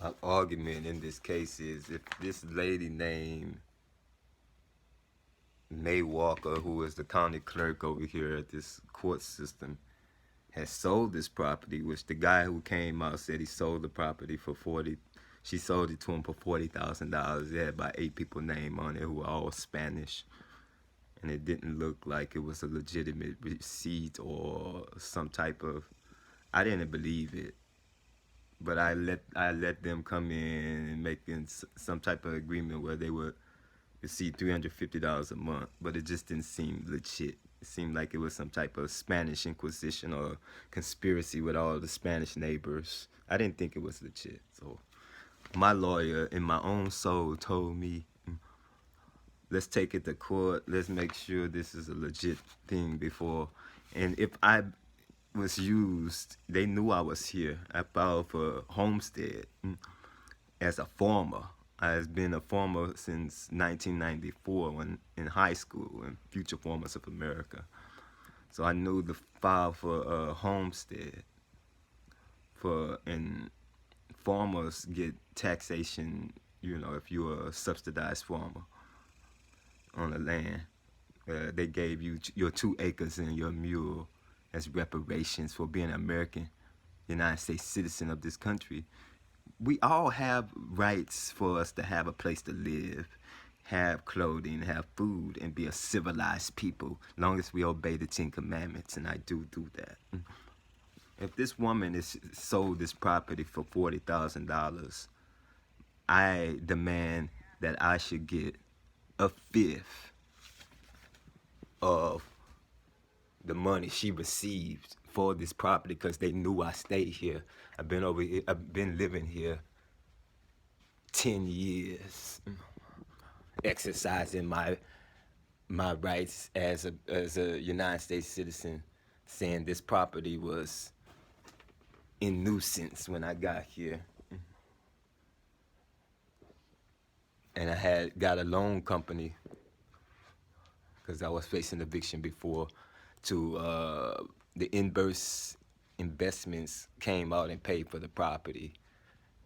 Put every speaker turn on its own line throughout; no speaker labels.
My argument in this case is if this lady named May Walker, who is the county clerk over here at this court system, has sold this property, which the guy who came out said he sold the property for 40. She sold it to him for $40,000. It had about 8 people name on it who were all Spanish, and it didn't look like it was a legitimate receipt or some type of. I didn't believe it, but I let them come in and make some type of agreement where they would receive $350 a month, but it just didn't seem legit. It seemed like it was some type of Spanish Inquisition or conspiracy with all the Spanish neighbors. I didn't think it was legit. So my lawyer, in my own soul, told me, let's take it to court. Let's make sure this is a legit thing before. And if I was used, they knew I was here. I filed for homestead as a farmer. I've been a farmer since 1994 when in high school in Future Farmers of America. So I knew the file for homestead and farmers get taxation, if you're a subsidized farmer on the land. They gave you your 2 acres and your mule as reparations for being an American, United States citizen of this country. We all have rights for us to have a place to live, have clothing, have food, and be a civilized people, long as we obey the Ten Commandments, and I do that. If this woman is sold this property for $40,000, I demand that I should get a fifth of the money she received for this property because they knew I stayed here. I've been over here. I've been living here 10 years, exercising my rights as a United States citizen, saying this property was in nuisance when I got here. And I had got a loan company because I was facing eviction before to the inverse investments came out and paid for the property.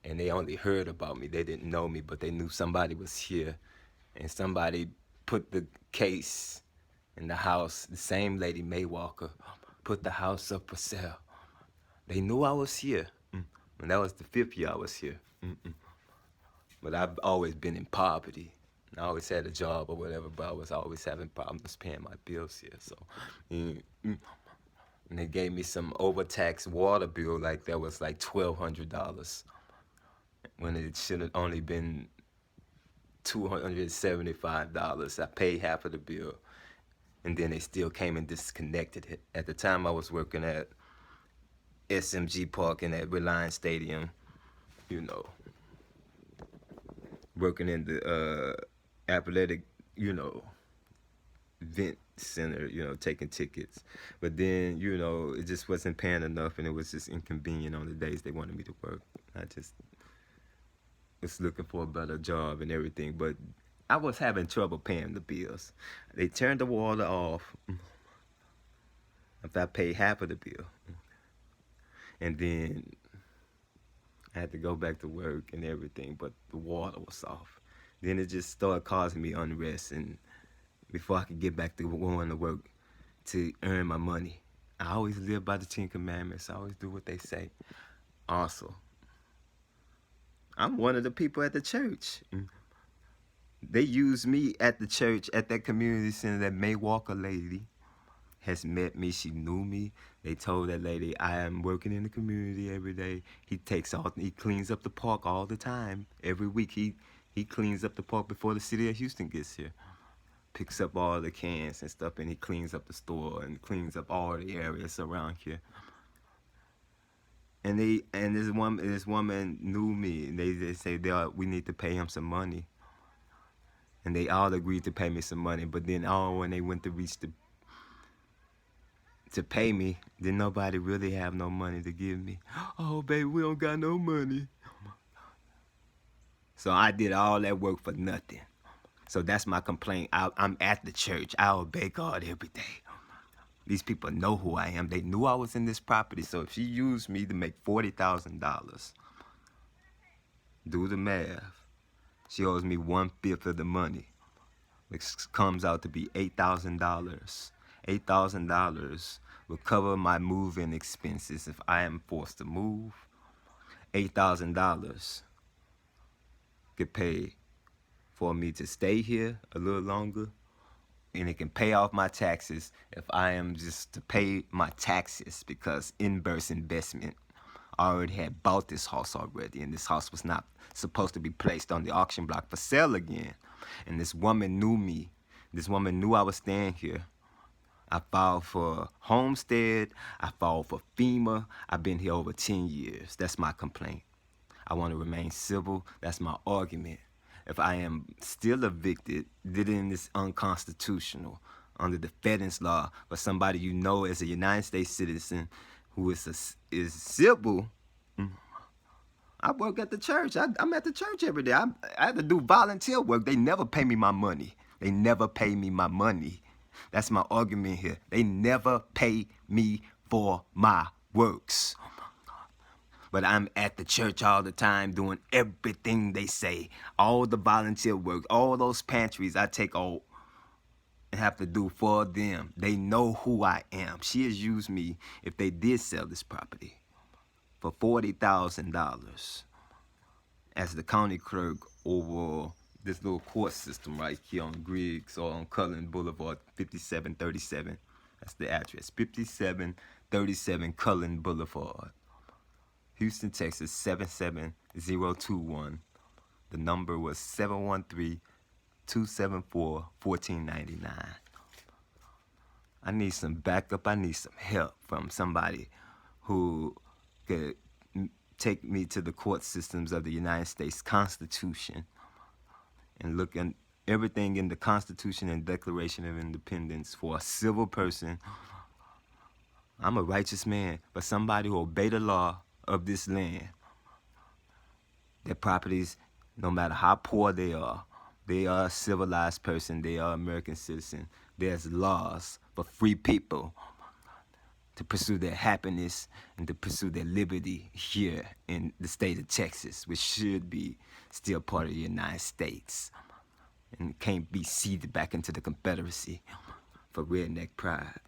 And they only heard about me. They didn't know me, but they knew somebody was here. And somebody put the case in the house. The same lady, May Walker, put the house up for sale. They knew I was here. And that was the 5th year I was here. But I've always been in poverty. I always had a job or whatever, but I was always having problems paying my bills here. So, and they gave me some overtaxed water bill, like that was like $1,200, when it should have only been $275. I paid half of the bill, and then they still came and disconnected it. At the time, I was working at SMG Park and at Reliance Stadium, working in the athletic, event center, taking tickets. But then, it just wasn't paying enough, and it was just inconvenient on the days they wanted me to work. I just was looking for a better job and everything, but I was having trouble paying the bills. They turned the water off if I paid half of the bill, and then I had to go back to work and everything, but the water was off. Then it just started causing me unrest, and before I could get back to going to work to earn my money, I always live by the Ten Commandments. I always do what they say. Also, I'm one of the people at the church. They used me at the church, at that community center. That May Walker lady has met me. She knew me. They told that lady, I am working in the community every day. He cleans up the park all the time. Every week he cleans up the park before the city of Houston gets here. Picks up all the cans and stuff, and he cleans up the store and cleans up all the areas around here. And this woman knew me, and they say we need to pay him some money. And they all agreed to pay me some money, but then when they went to reach to pay me, then nobody really have no money to give me. Oh, baby, we don't got no money. So I did all that work for nothing. So that's my complaint. I'm at the church. I obey God every day. These people know who I am. They knew I was in this property. So if she used me to make $40,000, Do the math. She owes me 1/5 of the money, which comes out to be $8,000. $8,000 will cover my move-in expenses if I am forced to move. $8,000 could pay for me to stay here a little longer, and it can pay off my taxes if I am just to pay my taxes, because Inverse Investment already had bought this house already, and this house was not supposed to be placed on the auction block for sale again. And this woman knew me. This woman knew I was staying here. I filed for homestead. I filed for FEMA. I've been here over 10 years. That's my complaint. I want to remain civil. That's my argument. If I am still evicted, then it's unconstitutional under the Fedens law for somebody you know as a United States citizen who is civil. I work at the church. I'm at the church every day. I have to do volunteer work. They never pay me my money. They never pay me my money. That's my argument here. They never pay me for my works. But I'm at the church all the time doing everything they say. All the volunteer work, all those pantries I take all and have to do for them. They know who I am. She has used me if they did sell this property for $40,000 as the county clerk over this little court system right here on Griggs or on Cullen Boulevard, 5737. That's the address, 5737 Cullen Boulevard, Houston, Texas, 77021. The number was 713-274-1499. I need some backup. I need some help from somebody who could take me to the court systems of the United States Constitution and look at everything in the Constitution and Declaration of Independence for a civil person. I'm a righteous man, but somebody who obey the law of this land. Their properties, no matter how poor they are a civilized person, they are American citizen. There's laws for free people to pursue their happiness and to pursue their liberty here in the state of Texas, which should be still part of the United States and can't be ceded back into the Confederacy for redneck pride.